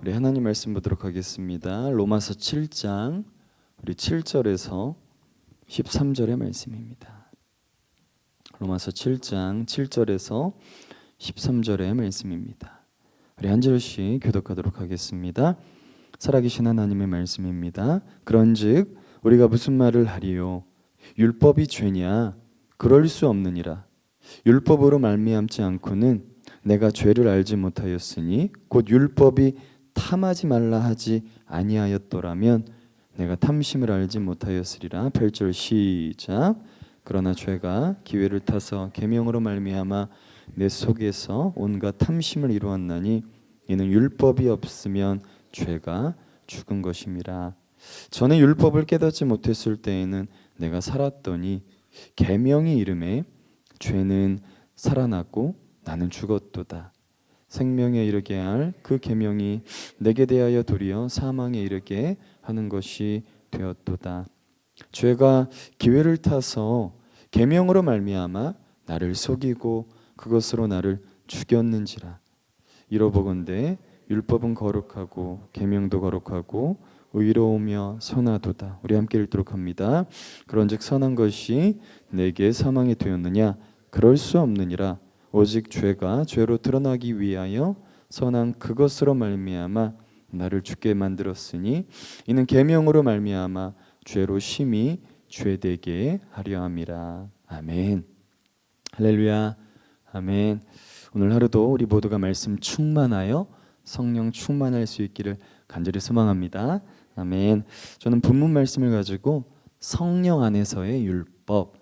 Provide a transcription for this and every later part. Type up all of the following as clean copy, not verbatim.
우리 하나님 말씀 보도록 하겠습니다. 로마서 7장 우리 7절에서 13절의 말씀입니다. 로마서 7장 7절에서 13절의 말씀입니다. 우리 한 절씩 교독하도록 하겠습니다. 살아계신 하나님의 말씀입니다. 그런즉 우리가 무슨 말을 하리요? 율법이 죄냐? 그럴 수 없느니라. 율법으로 말미암지 않고는 내가 죄를 알지 못하였으니 곧 율법이 탐하지 말라 하지 아니하였더라면 내가 탐심을 알지 못하였으리라. 8절 시작. 그러나 죄가 기회를 타서 계명으로 말미암아 내 속에서 온갖 탐심을 이루었나니 이는 율법이 없으면 죄가 죽은 것임이라. 전에 율법을 깨닫지 못했을 때에는 내가 살았더니 계명이 이름에 죄는 살아났고 나는 죽었도다. 생명에 이르게 할 그 계명이 내게 대하여 도리어 사망에 이르게 하는 것이 되었도다. 죄가 기회를 타서 계명으로 말미암아 나를 속이고 그것으로 나를 죽였는지라. 이러보건대 율법은 거룩하고 계명도 거룩하고 의로우며 선하도다. 우리 함께 읽도록 합니다. 그런즉 선한 것이 내게 사망이 되었느냐? 그럴 수 없느니라. 오직 죄가 죄로 드러나기 위하여 선한 그것으로 말미암아 나를 죽게 만들었으니 이는 계명으로 말미암아 죄로 심히 죄되게 하려 함이라. 아멘. 할렐루야. 아멘. 오늘 하루도 우리 모두가 말씀 충만하여 성령 충만할 수 있기를 간절히 소망합니다. 아멘. 저는 본문 말씀을 가지고 성령 안에서의 율법,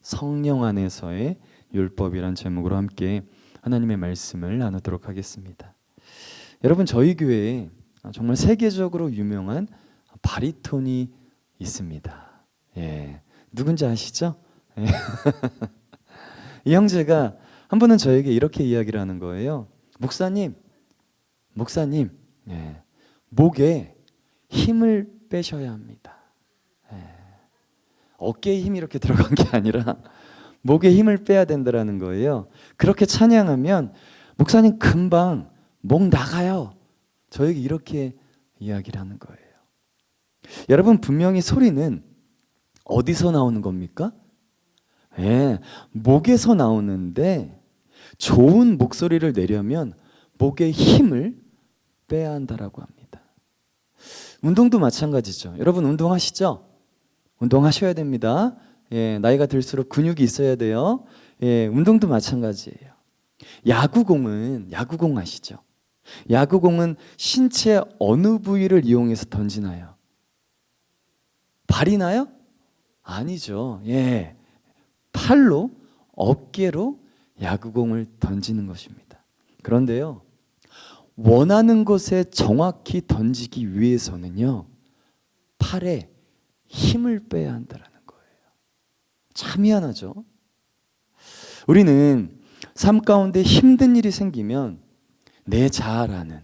성령 안에서의 율법이란 제목으로 함께 하나님의 말씀을 나누도록 하겠습니다. 여러분, 저희 교회에 정말 세계적으로 유명한 바리톤이 있습니다. 예, 누군지 아시죠? 예. 이 형제가 한 번은 저에게 이렇게 이야기를 하는 거예요. 목사님, 예, 목에 힘을 빼셔야 합니다. 예. 어깨에 힘이 이렇게 들어간 게 아니라 목에 힘을 빼야 된다라는 거예요. 그렇게 찬양하면 목사님 금방 목 나가요. 저에게 이렇게 이야기를 하는 거예요. 여러분, 분명히 소리는 어디서 나오는 겁니까? 예, 목에서 나오는데 좋은 목소리를 내려면 목에 힘을 빼야 한다라고 합니다. 운동도 마찬가지죠. 여러분, 운동하시죠? 운동하셔야 됩니다. 예, 나이가 들수록 근육이 있어야 돼요. 예, 운동도 마찬가지예요. 야구공 아시죠? 야구공은 신체 어느 부위를 이용해서 던지나요? 발이나요? 아니죠. 예, 팔로, 어깨로 야구공을 던지는 것입니다. 그런데요, 원하는 곳에 정확히 던지기 위해서는요, 팔에 힘을 빼야 한다라는 거예요. 참 희한하죠? 우리는 삶 가운데 힘든 일이 생기면 내 자아라는,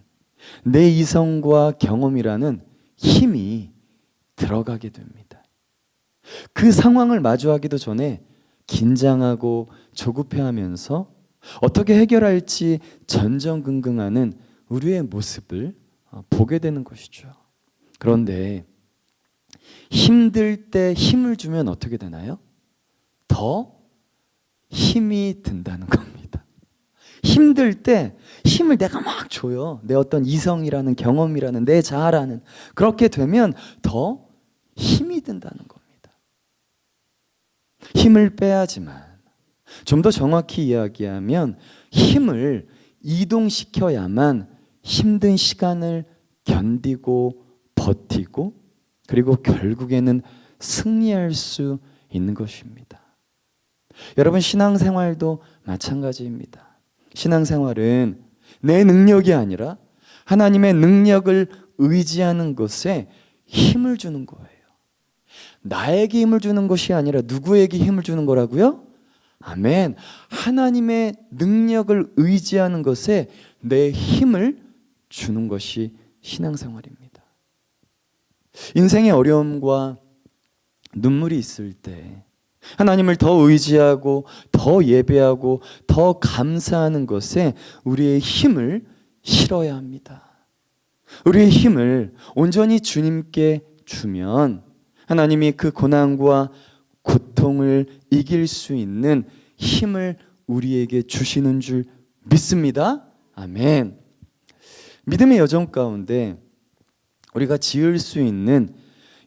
내 이성과 경험이라는 힘이 들어가게 됩니다. 그 상황을 마주하기도 전에 긴장하고 조급해하면서 어떻게 해결할지 전전긍긍하는 우리의 모습을 보게 되는 것이죠. 그런데 힘들 때 힘을 주면 어떻게 되나요? 더 힘이 든다는 겁니다. 힘들 때 힘을 내가 막 줘요. 내 어떤 이성이라는, 경험이라는, 내 자아라는, 그렇게 되면 더 힘이 든다는 겁니다. 힘을 빼야지만, 좀 더 정확히 이야기하면 힘을 이동시켜야만 힘든 시간을 견디고 버티고 그리고 결국에는 승리할 수 있는 것입니다. 여러분, 신앙생활도 마찬가지입니다. 신앙생활은 내 능력이 아니라 하나님의 능력을 의지하는 것에 힘을 주는 거예요. 나에게 힘을 주는 것이 아니라 누구에게 힘을 주는 거라고요? 아멘. 하나님의 능력을 의지하는 것에 내 힘을 주는 것이 신앙생활입니다. 인생의 어려움과 눈물이 있을 때 하나님을 더 의지하고 더 예배하고 더 감사하는 것에 우리의 힘을 실어야 합니다. 우리의 힘을 온전히 주님께 주면 하나님이 그 고난과 고통을 이길 수 있는 힘을 우리에게 주시는 줄 믿습니다. 아멘. 믿음의 여정 가운데 우리가 지을 수 있는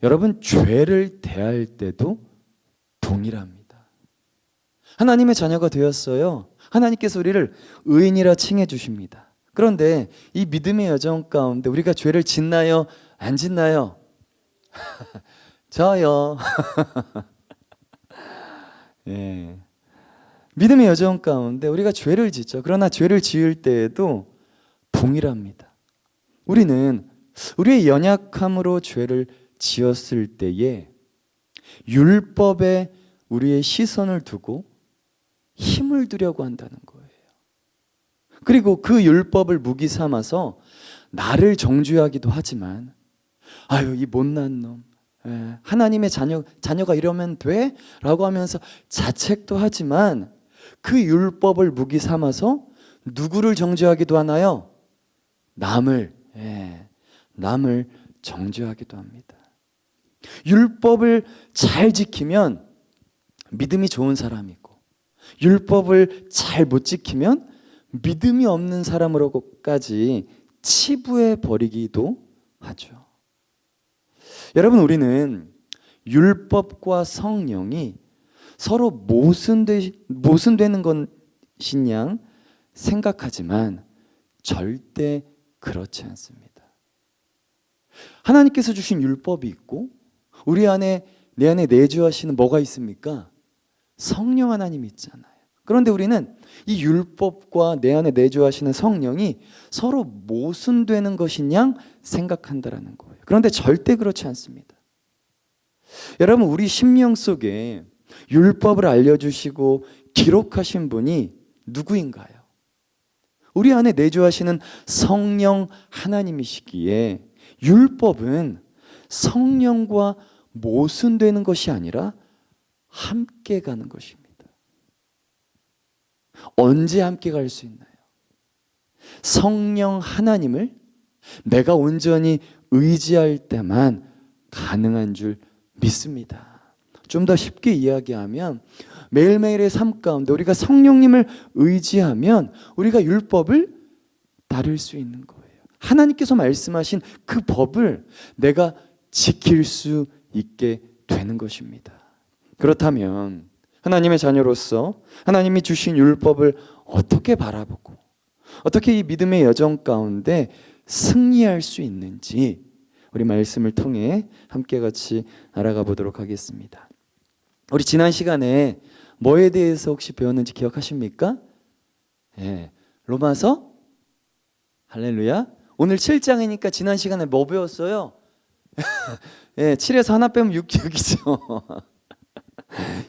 여러분 죄를 대할 때도 동일합니다. 하나님의 자녀가 되었어요. 하나님께서 우리를 의인이라 칭해 주십니다. 그런데 이 믿음의 여정 가운데 우리가 죄를 짓나요? 안 짓나요? 저요. 예. 믿음의 여정 가운데 우리가 죄를 짓죠. 그러나 죄를 지을 때에도 동일합니다. 우리는 우리의 연약함으로 죄를 지었을 때에 율법에 우리의 시선을 두고 힘을 두려고 한다는 거예요. 그리고 그 율법을 무기 삼아서 나를 정죄하기도 하지만 아유 이 못난 놈, 하나님의 자녀가 이러면 돼? 라고 하면서 자책도 하지만 그 율법을 무기 삼아서 누구를 정죄하기도 하나요? 남을 정죄하기도 합니다. 율법을 잘 지키면 믿음이 좋은 사람이고 율법을 잘 못 지키면 믿음이 없는 사람으로까지 치부해 버리기도 하죠. 여러분, 우리는 율법과 성령이 서로 모순되는 것인 양 생각하지만 절대 그렇지 않습니다. 하나님께서 주신 율법이 있고 우리 안에 내 안에 내주하시는 뭐가 있습니까? 성령 하나님이 있잖아요. 그런데 우리는 이 율법과 내 안에 내주하시는 성령이 서로 모순되는 것인 양 생각한다라는 거예요. 그런데 절대 그렇지 않습니다. 여러분, 우리 심령 속에 율법을 알려주시고 기록하신 분이 누구인가요? 우리 안에 내주하시는 성령 하나님이시기에 율법은 성령과 모순되는 것이 아니라 함께 가는 것입니다. 언제 함께 갈 수 있나요? 성령 하나님을 내가 온전히 의지할 때만 가능한 줄 믿습니다. 좀 더 쉽게 이야기하면 매일매일의 삶 가운데 우리가 성령님을 의지하면 우리가 율법을 따를 수 있는 거예요. 하나님께서 말씀하신 그 법을 내가 지킬 수 있게 되는 것입니다. 그렇다면 하나님의 자녀로서 하나님이 주신 율법을 어떻게 바라보고 어떻게 이 믿음의 여정 가운데 승리할 수 있는지 우리 말씀을 통해 함께 같이 알아가 보도록 하겠습니다. 우리 지난 시간에 뭐에 대해서 혹시 배웠는지 기억하십니까? 로마서? 할렐루야. 오늘 7장이니까 지난 시간에 뭐 배웠어요? 7에서 하나 빼면 6이죠.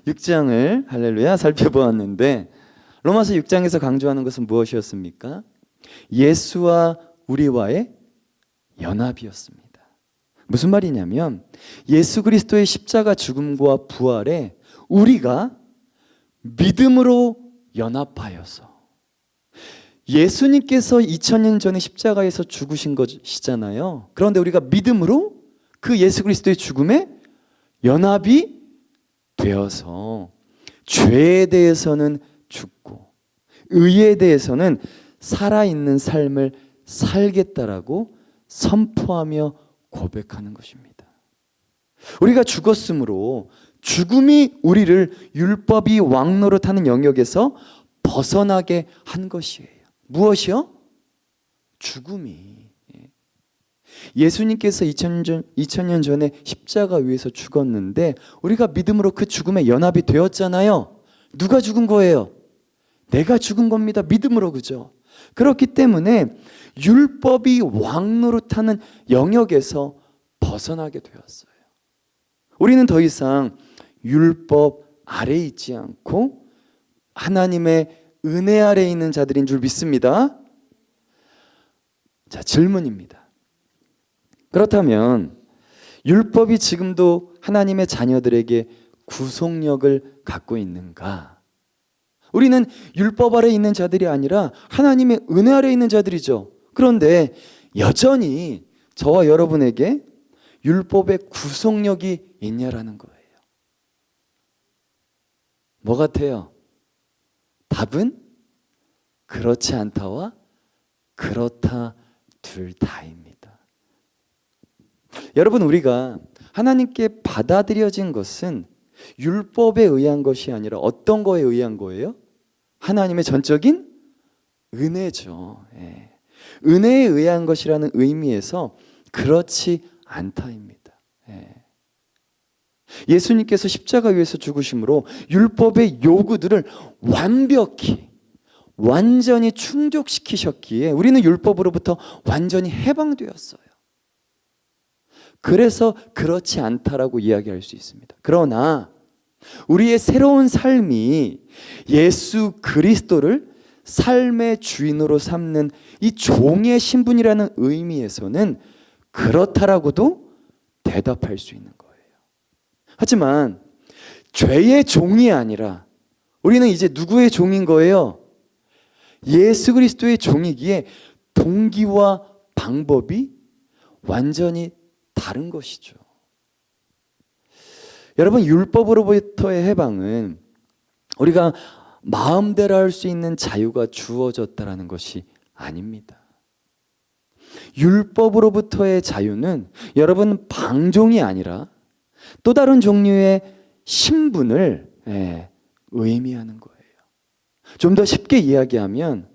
6장을 할렐루야 살펴보았는데 로마서 6장에서 강조하는 것은 무엇이었습니까? 예수와 우리와의 연합이었습니다. 무슨 말이냐면 예수 그리스도의 십자가 죽음과 부활에 우리가 믿음으로 연합하여서 예수님께서 2000년 전에 십자가에서 죽으신 것이잖아요. 그런데 우리가 믿음으로 그 예수 그리스도의 죽음에 연합이 되어서 죄에 대해서는 죽고 의에 대해서는 살아있는 삶을 살겠다라고 선포하며 고백하는 것입니다. 우리가 죽었으므로 죽음이 우리를 율법이 왕노릇하는 영역에서 벗어나게 한 것이에요. 무엇이요? 죽음이. 예수님께서 2000년 전에 십자가 위에서 죽었는데 우리가 믿음으로 그 죽음에 연합이 되었잖아요. 누가 죽은 거예요? 내가 죽은 겁니다. 믿음으로, 그죠? 그렇기 때문에 율법이 왕노릇하는 영역에서 벗어나게 되었어요. 우리는 더 이상 율법 아래에 있지 않고 하나님의 은혜 아래에 있는 자들인 줄 믿습니다. 자, 질문입니다. 그렇다면 율법이 지금도 하나님의 자녀들에게 구속력을 갖고 있는가? 우리는 율법 아래에 있는 자들이 아니라 하나님의 은혜 아래에 있는 자들이죠. 그런데 여전히 저와 여러분에게 율법의 구속력이 있냐라는 거예요. 뭐 같아요? 답은 그렇지 않다와 그렇다 둘 다입니다. 여러분, 우리가 하나님께 받아들여진 것은 율법에 의한 것이 아니라 어떤 거에 의한 거예요? 하나님의 전적인 은혜죠. 예. 은혜에 의한 것이라는 의미에서 그렇지 않다입니다. 예. 예수님께서 십자가 위에서 죽으심으로 율법의 요구들을 완전히 충족시키셨기에 우리는 율법으로부터 완전히 해방되었어요. 그래서 그렇지 않다라고 이야기할 수 있습니다. 그러나 우리의 새로운 삶이 예수 그리스도를 삶의 주인으로 삼는 이 종의 신분이라는 의미에서는 그렇다라고도 대답할 수 있는 거예요. 하지만 죄의 종이 아니라 우리는 이제 누구의 종인 거예요? 예수 그리스도의 종이기에 동기와 방법이 완전히 다른 것이죠. 여러분, 율법으로부터의 해방은 우리가 마음대로 할 수 있는 자유가 주어졌다라는 것이 아닙니다. 율법으로부터의 자유는 여러분 방종이 아니라 또 다른 종류의 신분을 의미하는 거예요. 좀 더 쉽게 이야기하면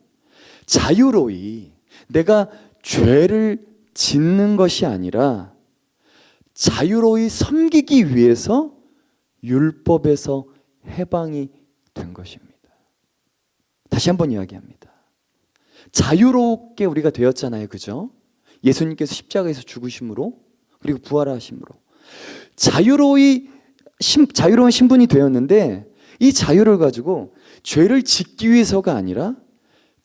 자유로이 내가 죄를 짓는 것이 아니라 자유로이 섬기기 위해서 율법에서 해방이 된 것입니다. 다시 한번 이야기합니다. 자유롭게 우리가 되었잖아요. 그죠? 예수님께서 십자가에서 죽으심으로 그리고 부활하심으로 자유로운 신분이 되었는데 이 자유를 가지고 죄를 짓기 위해서가 아니라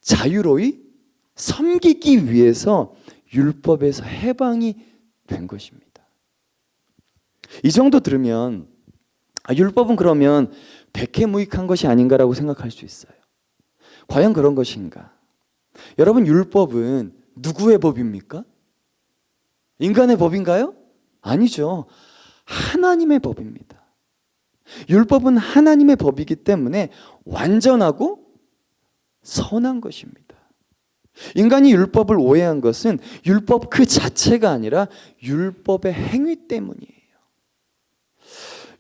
자유로이 섬기기 위해서 율법에서 해방이 된 것입니다. 이 정도 들으면 율법은 그러면 백해무익한 것이 아닌가라고 생각할 수 있어요. 과연 그런 것인가? 여러분, 율법은 누구의 법입니까? 인간의 법인가요? 아니죠. 하나님의 법입니다. 율법은 하나님의 법이기 때문에 완전하고 선한 것입니다. 인간이 율법을 오해한 것은 율법 그 자체가 아니라 율법의 행위 때문이에요.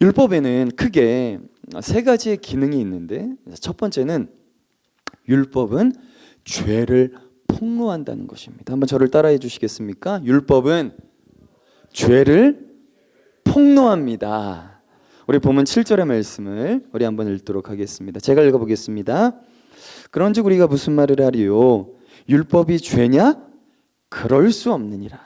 율법에는 크게 세 가지의 기능이 있는데 첫 번째는 율법은 죄를 폭로한다는 것입니다. 한번 저를 따라해 주시겠습니까? 율법은 죄를 폭로합니다. 우리 본문 7절의 말씀을 우리 한번 읽도록 하겠습니다. 제가 읽어보겠습니다. 그런즉 우리가 무슨 말을 하리요? 율법이 죄냐? 그럴 수 없느니라.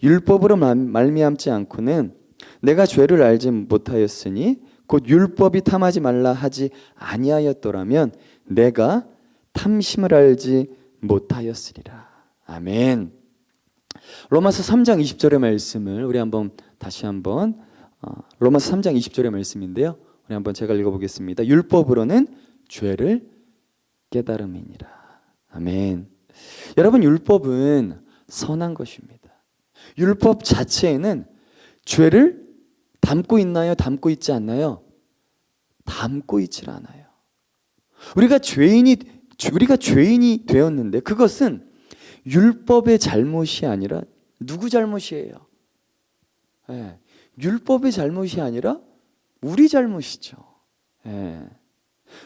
율법으로 말미암지 않고는 내가 죄를 알지 못하였으니 곧 율법이 탐하지 말라 하지 아니하였더라면 내가 탐심을 알지 못하였으리라. 아멘. 로마서 3장 20절의 말씀을 우리 다시 한번 로마서 3장 20절의 말씀인데요. 우리 한번 제가 읽어보겠습니다. 율법으로는 죄를 깨달음이니라. 아멘. 여러분, 율법은 선한 것입니다. 율법 자체에는 죄를 담고 있나요? 담고 있지 않나요? 담고 있질 않아요. 우리가 죄인이 되었는데 그것은 율법의 잘못이 아니라 누구 잘못이에요? 네. 율법의 잘못이 아니라 우리 잘못이죠. 네.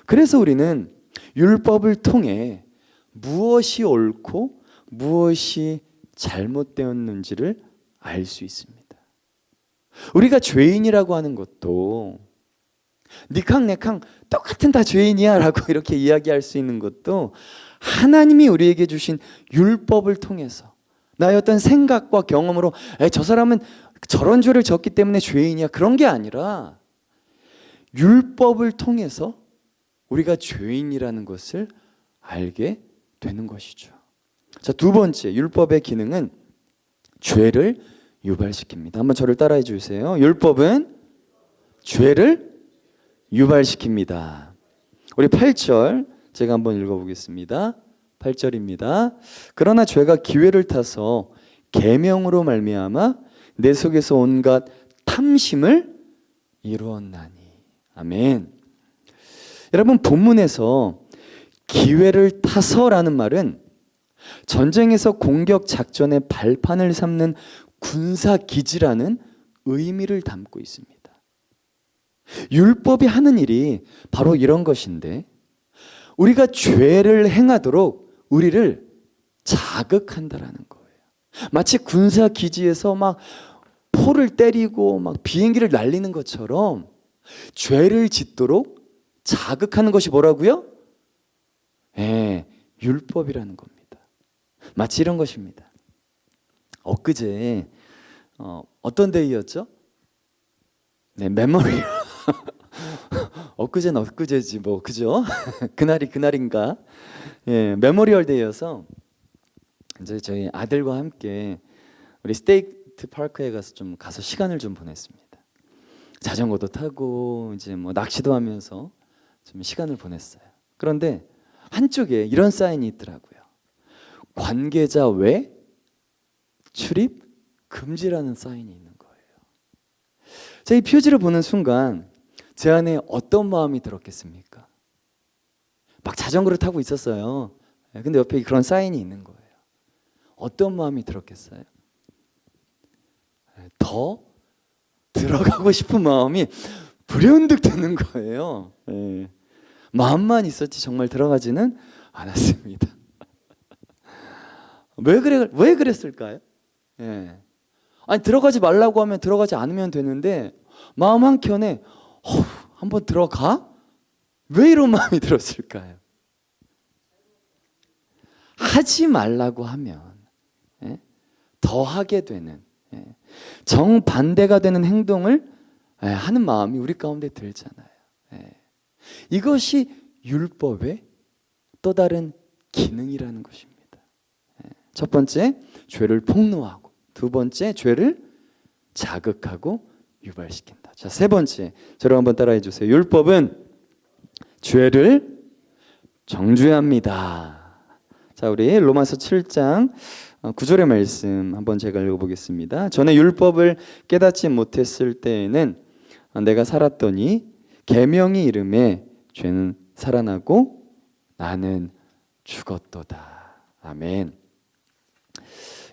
그래서 우리는 율법을 통해 무엇이 옳고 무엇이 잘못되었는지를 알 수 있습니다. 우리가 죄인이라고 하는 것도 니캉네캉 똑같은 다 죄인이야 라고 이렇게 이야기할 수 있는 것도 하나님이 우리에게 주신 율법을 통해서 나의 어떤 생각과 경험으로 저 사람은 저런 죄를 졌기 때문에 죄인이야 그런 게 아니라 율법을 통해서 우리가 죄인이라는 것을 알게 되는 것이죠. 자, 두 번째, 율법의 기능은 죄를 유발시킵니다. 한번 저를 따라해 주세요. 율법은 죄를 유발시킵니다. 우리 8절 제가 한번 읽어보겠습니다. 8절입니다. 그러나 죄가 기회를 타서 계명으로 말미암아 내 속에서 온갖 탐심을 이루었나니. 아멘. 여러분, 본문에서 기회를 타서라는 말은 전쟁에서 공격 작전의 발판을 삼는 군사 기지라는 의미를 담고 있습니다. 율법이 하는 일이 바로 이런 것인데, 우리가 죄를 행하도록 우리를 자극한다라는 거예요. 마치 군사 기지에서 막 포를 때리고 막 비행기를 날리는 것처럼 죄를 짓도록 자극하는 것이 뭐라고요? 율법이라는 겁니다. 마치 이런 것입니다. 엊그제 어떤 데이였죠? 메모리얼. 엊그제는 엊그제지 뭐, 그죠? 그날이 그날인가? 메모리얼 데이여서 이제 저희 아들과 함께 우리 스테이트 파크에 가서 시간을 좀 보냈습니다. 자전거도 타고 이제 뭐 낚시도 하면서 좀 시간을 보냈어요. 그런데 한쪽에 이런 사인이 있더라고요. 관계자 외 출입 금지라는 사인이 있는 거예요. 제가 이 표지를 보는 순간 제 안에 어떤 마음이 들었겠습니까? 막 자전거를 타고 있었어요. 근데 옆에 그런 사인이 있는 거예요. 어떤 마음이 들었겠어요? 더 들어가고 싶은 마음이 불현듯 드는 거예요. 마음만 있었지 정말 들어가지는 않았습니다. 왜 그랬을까요? 아니, 들어가지 말라고 하면 들어가지 않으면 되는데 마음 한켠에 한번 들어가? 왜 이런 마음이 들었을까요? 하지 말라고 하면 더 하게 되는, 정반대가 되는 행동을 하는 마음이 우리 가운데 들잖아요. 이것이 율법의 또 다른 기능이라는 것입니다. 첫 번째, 죄를 폭로하고, 두 번째, 죄를 자극하고 유발시킨다. 자, 세 번째, 저를 한번 따라해 주세요. 율법은 죄를 정죄합니다. 자, 우리 로마서 7장 9절의 말씀 한번 제가 읽어보겠습니다. 전에 율법을 깨닫지 못했을 때에는 내가 살았더니 계명이 이름에 죄는 살아나고 나는 죽었도다. 아멘.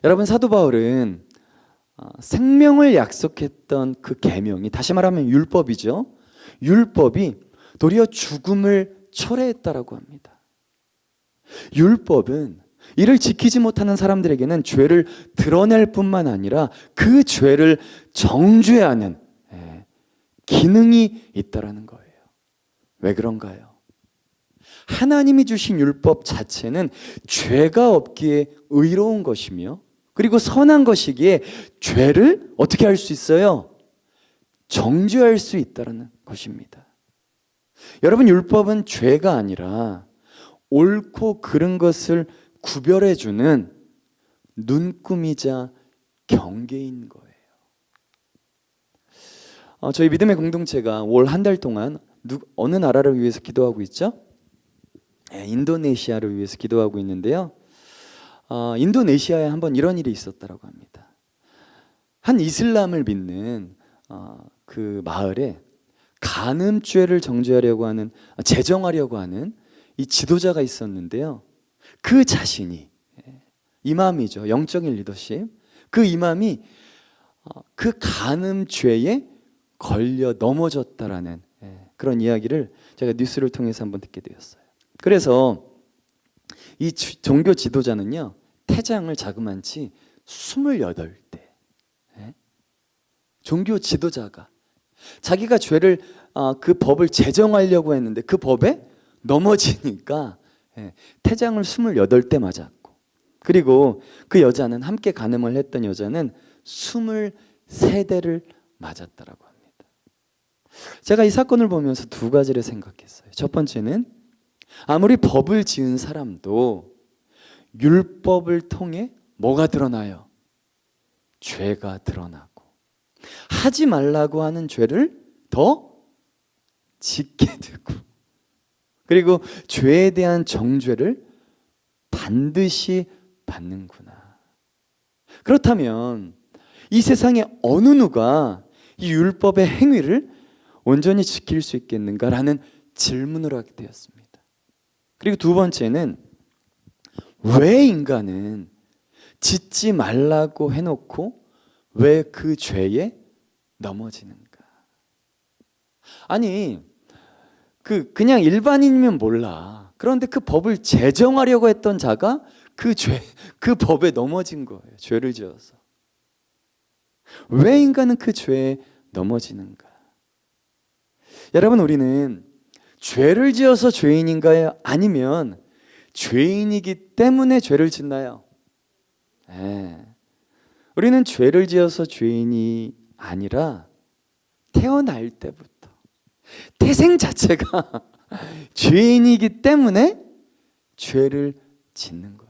여러분, 사도 바울은 생명을 약속했던 그 계명이, 다시 말하면 율법이죠. 율법이 도리어 죽음을 초래했다라고 합니다. 율법은 이를 지키지 못하는 사람들에게는 죄를 드러낼 뿐만 아니라 그 죄를 정죄하는 기능이 있다라는 거예요. 왜 그런가요? 하나님이 주신 율법 자체는 죄가 없기에 의로운 것이며, 그리고 선한 것이기에 죄를 어떻게 할 수 있어요? 정죄할 수 있다는 것입니다. 여러분, 율법은 죄가 아니라 옳고 그른 것을 구별해주는 눈금이자 경계인 거예요. 저희 믿음의 공동체가 올 한 달 동안 어느 나라를 위해서 기도하고 있죠? 인도네시아를 위해서 기도하고 있는데요. 인도네시아에 한번 이런 일이 있었다고 합니다. 한 이슬람을 믿는 그 마을에 간음죄를 정죄하려고 하는, 제정하려고 하는 이 지도자가 있었는데요. 그 자신이, 이맘이죠, 영적인 리더십, 그 이맘이 그 간음죄에 걸려 넘어졌다라는 그런 이야기를 제가 뉴스를 통해서 한번 듣게 되었어요. 그래서 이 종교 지도자는요, 태장을 자그만치 28대, 종교 지도자가 자기가 죄를, 그 법을 제정하려고 했는데 그 법에 넘어지니까 태장을 28대 맞았고, 그리고 그 여자는, 함께 간음을 했던 여자는 23대를 맞았다라고 합니다. 제가 이 사건을 보면서 두 가지를 생각했어요. 첫 번째는 아무리 법을 지은 사람도 율법을 통해 뭐가 드러나요? 죄가 드러나고, 하지 말라고 하는 죄를 더 짓게 되고, 그리고 죄에 대한 정죄를 반드시 받는구나. 그렇다면 이 세상에 어느 누가 이 율법의 행위를 온전히 지킬 수 있겠는가라는 질문을 하게 되었습니다. 그리고 두 번째는 왜 인간은 짓지 말라고 해놓고 왜 그 죄에 넘어지는가? 아니, 그냥 일반인이면 몰라. 그런데 그 법을 제정하려고 했던 자가 그 법에 넘어진 거예요. 죄를 지어서. 왜 인간은 그 죄에 넘어지는가? 여러분, 우리는 죄를 지어서 죄인인가요? 아니면 죄인이기 때문에 죄를 짓나요? 우리는 죄를 지어서 죄인이 아니라 태어날 때부터 태생 자체가 죄인이기 때문에 죄를 짓는 거예요.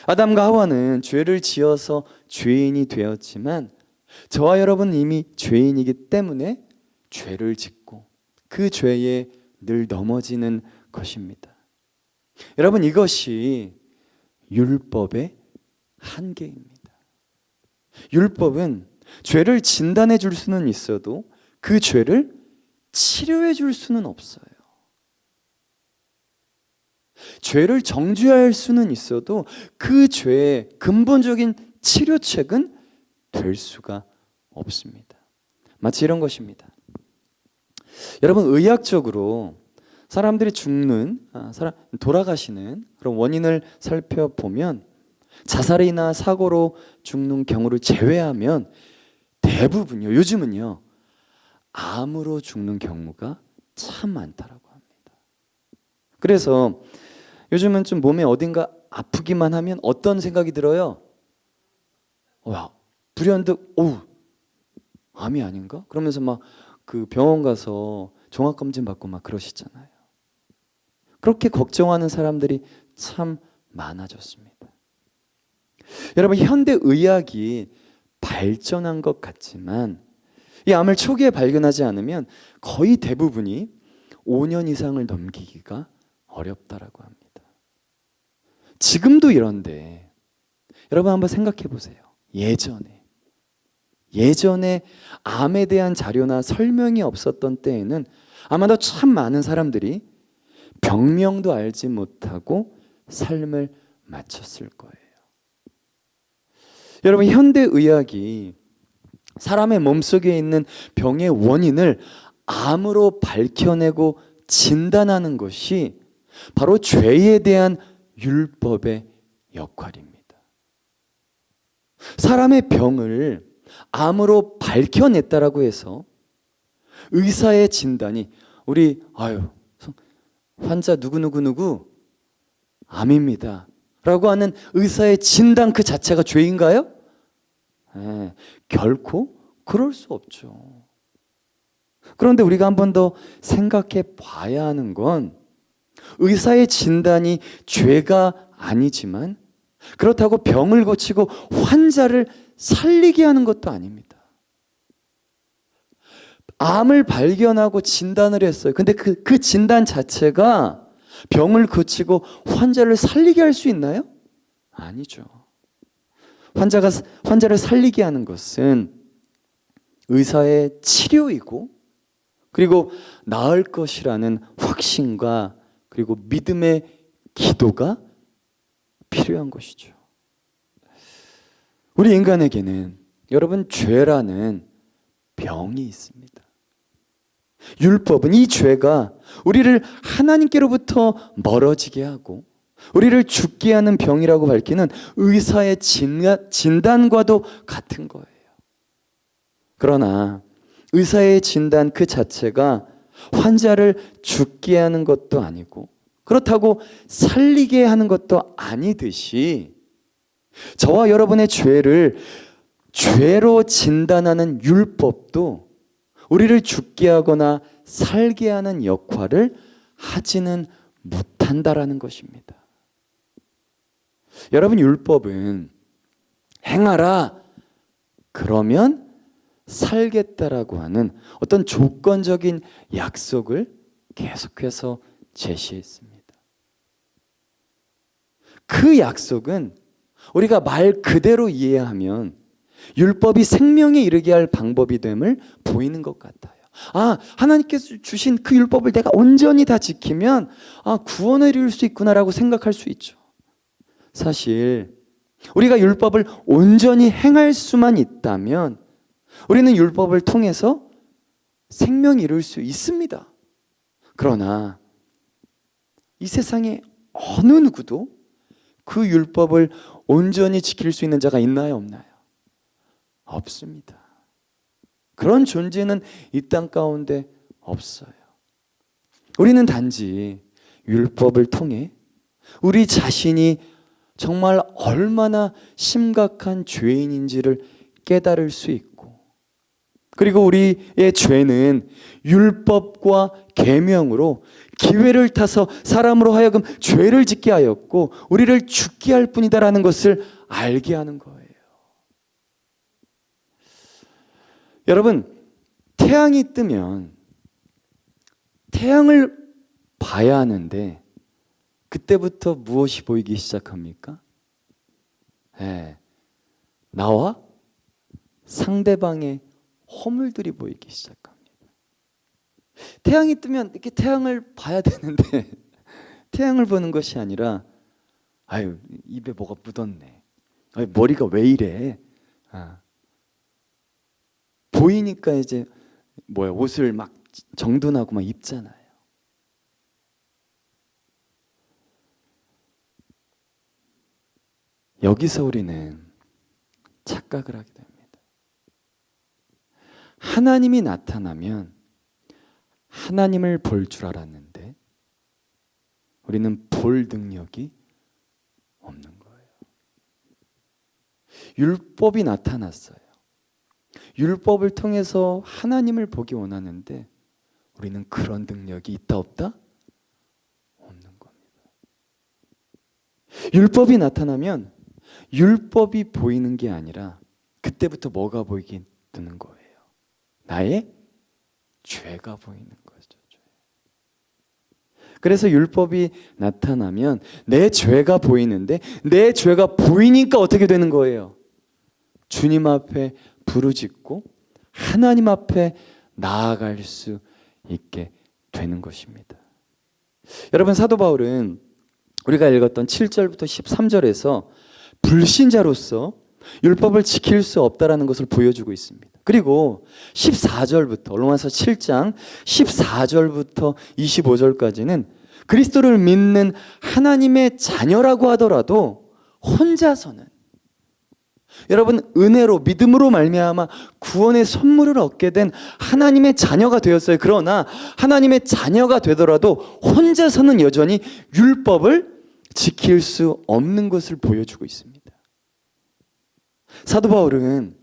아담과 하와는 죄를 지어서 죄인이 되었지만 저와 여러분은 이미 죄인이기 때문에 죄를 짓고 그 죄에 늘 넘어지는 것입니다. 여러분, 이것이 율법의 한계입니다. 율법은 죄를 진단해 줄 수는 있어도 그 죄를 치료해 줄 수는 없어요. 죄를 정죄할 수는 있어도 그 죄의 근본적인 치료책은 될 수가 없습니다. 마치 이런 것입니다. 여러분, 의학적으로 사람들이 돌아가시는 그런 원인을 살펴보면 자살이나 사고로 죽는 경우를 제외하면 대부분요, 요즘은요, 암으로 죽는 경우가 참 많다라고 합니다. 그래서 요즘은 좀 몸에 어딘가 아프기만 하면 어떤 생각이 들어요? 불현듯 암이 아닌가? 그러면서 막 그 병원 가서 종합검진 받고 막 그러시잖아요. 그렇게 걱정하는 사람들이 참 많아졌습니다. 여러분, 현대 의학이 발전한 것 같지만 이 암을 초기에 발견하지 않으면 거의 대부분이 5년 이상을 넘기기가 어렵다라고 합니다. 지금도 이런데 여러분 한번 생각해 보세요. 예전에 암에 대한 자료나 설명이 없었던 때에는 아마도 참 많은 사람들이 병명도 알지 못하고 삶을 마쳤을 거예요. 여러분, 현대 의학이 사람의 몸속에 있는 병의 원인을 암으로 밝혀내고 진단하는 것이 바로 죄에 대한 율법의 역할입니다. 사람의 병을 암으로 밝혀냈다라고 해서 의사의 진단이 환자 누구누구누구 암입니다 라고 하는 의사의 진단 그 자체가 죄인가요? 결코 그럴 수 없죠. 그런데 우리가 한 번 더 생각해 봐야 하는 건 의사의 진단이 죄가 아니지만 그렇다고 병을 고치고 환자를 살리게 하는 것도 아닙니다. 암을 발견하고 진단을 했어요. 근데 그 진단 자체가 병을 고치고 환자를 살리게 할 수 있나요? 아니죠. 환자를 살리게 하는 것은 의사의 치료이고 그리고 나을 것이라는 확신과 그리고 믿음의 기도가 필요한 것이죠. 우리 인간에게는 여러분 죄라는 병이 있습니다. 율법은 이 죄가 우리를 하나님께로부터 멀어지게 하고 우리를 죽게 하는 병이라고 밝히는 의사의 진단과도 같은 거예요. 그러나 의사의 진단 그 자체가 환자를 죽게 하는 것도 아니고 그렇다고 살리게 하는 것도 아니듯이 저와 여러분의 죄를 죄로 진단하는 율법도 우리를 죽게 하거나 살게 하는 역할을 하지는 못한다라는 것입니다. 여러분, 율법은 행하라 그러면 살겠다라고 하는 어떤 조건적인 약속을 계속해서 제시했습니다. 그 약속은 우리가 말 그대로 이해하면 율법이 생명에 이르게 할 방법이 됨을 보이는 것 같아요. 하나님께서 주신 그 율법을 내가 온전히 다 지키면 구원을 이룰 수 있구나라고 생각할 수 있죠. 사실 우리가 율법을 온전히 행할 수만 있다면 우리는 율법을 통해서 생명을 이룰 수 있습니다. 그러나 이 세상에 어느 누구도 그 율법을 온전히 지킬 수 있는 자가 있나요, 없나요? 없습니다. 그런 존재는 이 땅 가운데 없어요. 우리는 단지 율법을 통해 우리 자신이 정말 얼마나 심각한 죄인인지를 깨달을 수 있고, 그리고 우리의 죄는 율법과 계명으로 기회를 타서 사람으로 하여금 죄를 짓게 하였고 우리를 죽게 할 뿐이다라는 것을 알게 하는 거예요. 여러분, 태양이 뜨면 태양을 봐야 하는데 그때부터 무엇이 보이기 시작합니까? 나와 상대방의 허물들이 보이기 시작합니다. 태양이 뜨면 이렇게 태양을 봐야 되는데 태양을 보는 것이 아니라 입에 뭐가 묻었네, 머리가 왜 이래, 보이니까 이제 옷을 막 정돈하고 막 입잖아요. 여기서 우리는 착각을 하게 됩니다. 하나님이 나타나면 하나님을 볼 줄 알았는데 우리는 볼 능력이 없는 거예요. 율법이 나타났어요. 율법을 통해서 하나님을 보기 원하는데 우리는 그런 능력이 있다 없다? 없는 겁니다. 율법이 나타나면 율법이 보이는 게 아니라 그때부터 뭐가 보이게 되는 거예요? 나의 죄가 보이는 거죠. 그래서 율법이 나타나면 내 죄가 보이는데 내 죄가 보이니까 어떻게 되는 거예요? 주님 앞에 부르짖고 하나님 앞에 나아갈 수 있게 되는 것입니다. 여러분, 사도 바울은 우리가 읽었던 7절부터 13절에서 불신자로서 율법을 지킬 수 없다라는 것을 보여주고 있습니다. 그리고 14절부터 로마서 7장 14절부터 25절까지는 그리스도를 믿는 하나님의 자녀라고 하더라도 혼자서는, 여러분, 은혜로 믿음으로 말미암아 구원의 선물을 얻게 된 하나님의 자녀가 되었어요. 그러나 하나님의 자녀가 되더라도 혼자서는 여전히 율법을 지킬 수 없는 것을 보여주고 있습니다. 사도 바울은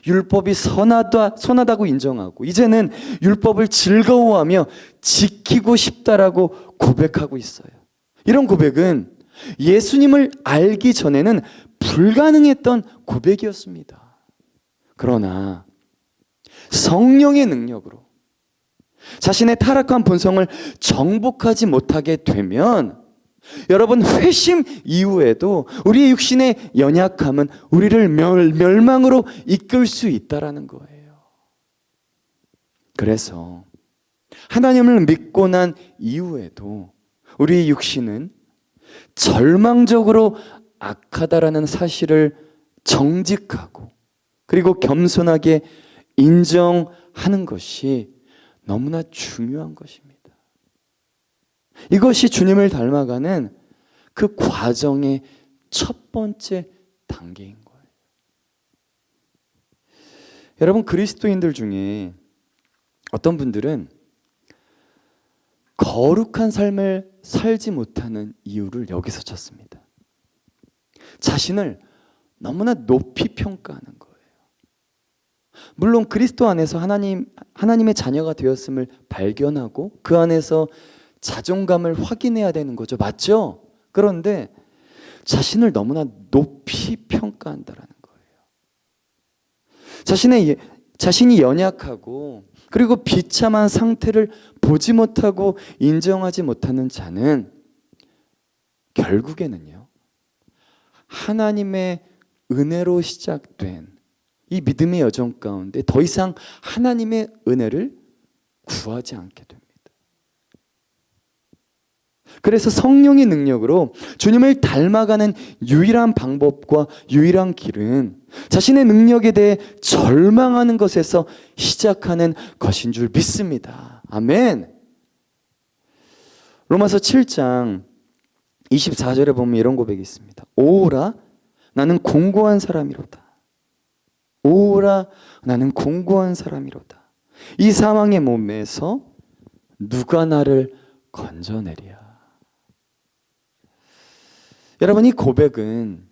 율법이 선하다고 인정하고 이제는 율법을 즐거워하며 지키고 싶다라고 고백하고 있어요. 이런 고백은 예수님을 알기 전에는 불가능했던 고백이었습니다. 그러나 성령의 능력으로 자신의 타락한 본성을 정복하지 못하게 되면, 여러분, 회심 이후에도 우리의 육신의 연약함은 우리를 멸망으로 이끌 수 있다라는 거예요. 그래서 하나님을 믿고 난 이후에도 우리의 육신은 절망적으로 악하다라는 사실을 정직하고 그리고 겸손하게 인정하는 것이 너무나 중요한 것입니다. 이것이 주님을 닮아가는 그 과정의 첫 번째 단계인 거예요. 여러분, 그리스도인들 중에 어떤 분들은 거룩한 삶을 살지 못하는 이유를 여기서 찾습니다. 자신을 너무나 높이 평가하는 거예요. 물론 그리스도 안에서 하나님의 자녀가 되었음을 발견하고 그 안에서 자존감을 확인해야 되는 거죠. 맞죠? 그런데 자신을 너무나 높이 평가한다라는 거예요. 자신이 연약하고 그리고 비참한 상태를 보지 못하고 인정하지 못하는 자는 결국에는요, 하나님의 은혜로 시작된 이 믿음의 여정 가운데 더 이상 하나님의 은혜를 구하지 않게 됩니다. 그래서 성령의 능력으로 주님을 닮아가는 유일한 방법과 유일한 길은 자신의 능력에 대해 절망하는 것에서 시작하는 것인 줄 믿습니다. 아멘. 로마서 7장 24절에 보면 이런 고백이 있습니다. 오라 나는 공고한 사람이로다. 오라 나는 공고한 사람이로다. 이 사망의 몸에서 누가 나를 건져내리야. 여러분, 이 고백은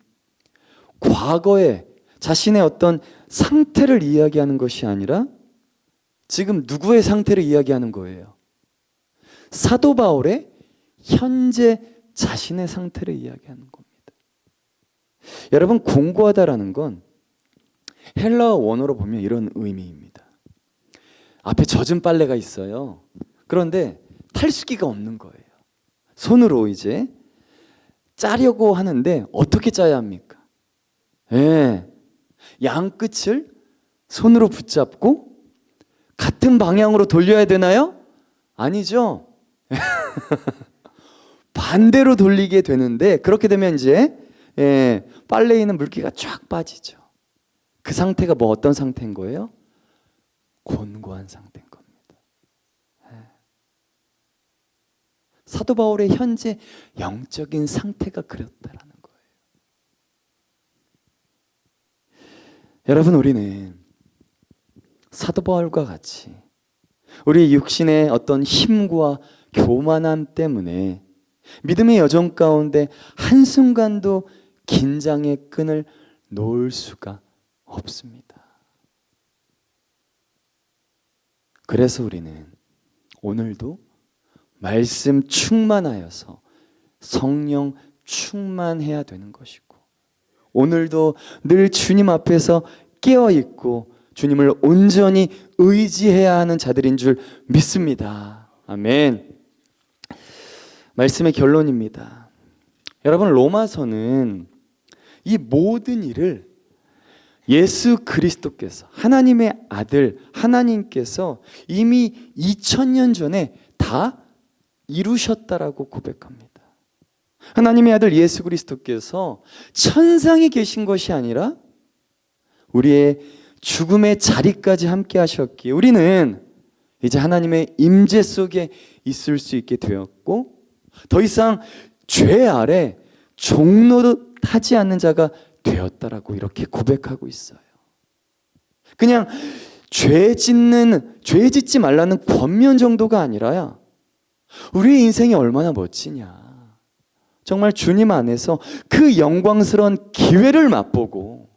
과거의 자신의 어떤 상태를 이야기하는 것이 아니라 지금 누구의 상태를 이야기하는 거예요? 사도 바울의 현재 자신의 상태를 이야기하는 겁니다. 여러분, 공고하다라는 건 헬라어 원어로 보면 이런 의미입니다. 앞에 젖은 빨래가 있어요. 그런데 탈수기가 없는 거예요. 손으로 이제 짜려고 하는데 어떻게 짜야 합니까? 양 끝을 손으로 붙잡고 같은 방향으로 돌려야 되나요? 아니죠. 반대로 돌리게 되는데 그렇게 되면 이제 빨래에 있는 물기가 쫙 빠지죠. 그 상태가 뭐 어떤 상태인 거예요? 곤고한 상태인 겁니다. 사도 바울의 현재 영적인 상태가 그렇다라는 거예요. 여러분, 우리는 사도 바울과 같이 우리 육신의 어떤 힘과 교만함 때문에 믿음의 여정 가운데 한순간도 긴장의 끈을 놓을 수가 없습니다. 그래서 우리는 오늘도 말씀 충만하여서 성령 충만해야 되는 것이고, 오늘도 늘 주님 앞에서 깨어있고 주님을 온전히 의지해야 하는 자들인 줄 믿습니다. 아멘. 말씀의 결론입니다. 여러분, 로마서는 이 모든 일을 예수 그리스도께서, 하나님의 아들 하나님께서 이미 2000년 전에 다 이루셨다라고 고백합니다. 하나님의 아들 예수 그리스도께서 천상에 계신 것이 아니라 우리의 죽음의 자리까지 함께 하셨기에 우리는 이제 하나님의 임재 속에 있을 수 있게 되었고, 더 이상 죄 아래 종노릇하지 않는 자가 되었다라고 이렇게 고백하고 있어요. 그냥 죄 짓지 말라는 권면 정도가 아니라요, 우리의 인생이 얼마나 멋지냐, 정말 주님 안에서 그 영광스러운 기회를 맛보고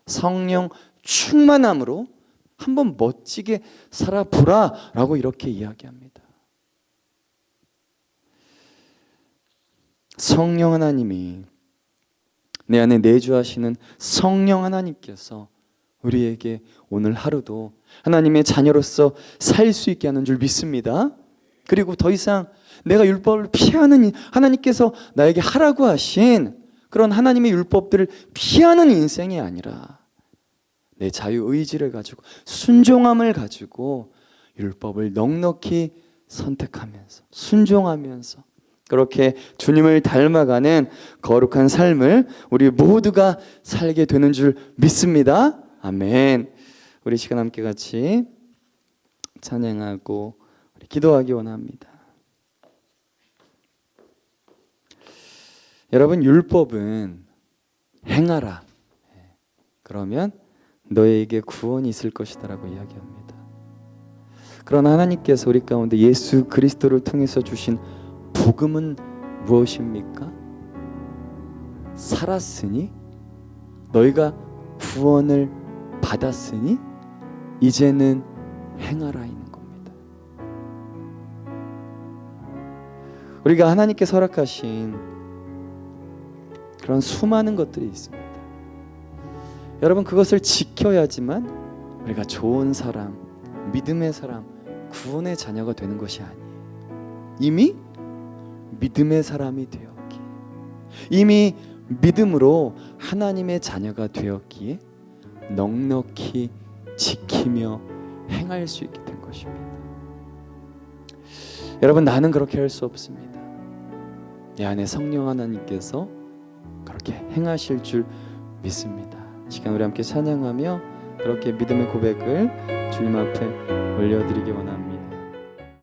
성령 충만함으로 한번 멋지게 살아보라 라고 이렇게 이야기합니다. 성령 하나님이, 내 안에 내주하시는 성령 하나님께서 우리에게 오늘 하루도 하나님의 자녀로서 살 수 있게 하는 줄 믿습니다. 그리고 더 이상 내가 율법을 피하는, 하나님께서 나에게 하라고 하신 그런 하나님의 율법들을 피하는 인생이 아니라 내 자유의지를 가지고 순종함을 가지고 율법을 넉넉히 선택하면서 순종하면서 그렇게 주님을 닮아가는 거룩한 삶을 우리 모두가 살게 되는 줄 믿습니다. 아멘. 우리 시간 함께 같이 찬양하고 기도하기 원합니다. 여러분, 율법은 행하라, 그러면 너에게 구원이 있을 것이다 라고 이야기합니다. 그러나 하나님께서 우리 가운데 예수 그리스도를 통해서 주신 복음은 무엇입니까? 살았으니, 너희가 구원을 받았으니 이제는 행하라 있는 겁니다. 우리가 하나님께서 허락하신 그런 수많은 것들이 있습니다. 여러분, 그것을 지켜야지만 우리가 좋은 사람, 믿음의 사람, 구원의 자녀가 되는 것이 아니에요. 이미 믿음의 사람이 되었기에, 이미 믿음으로 하나님의 자녀가 되었기에 넉넉히 지키며 행할 수 있게 된 것입니다. 여러분, 나는 그렇게 할 수 없습니다. 내 안에 성령 하나님께서 그렇게 행하실 줄 믿습니다. 시간 우리 함께 찬양하며 그렇게 믿음의 고백을 주님 앞에 올려드리기 원합니다.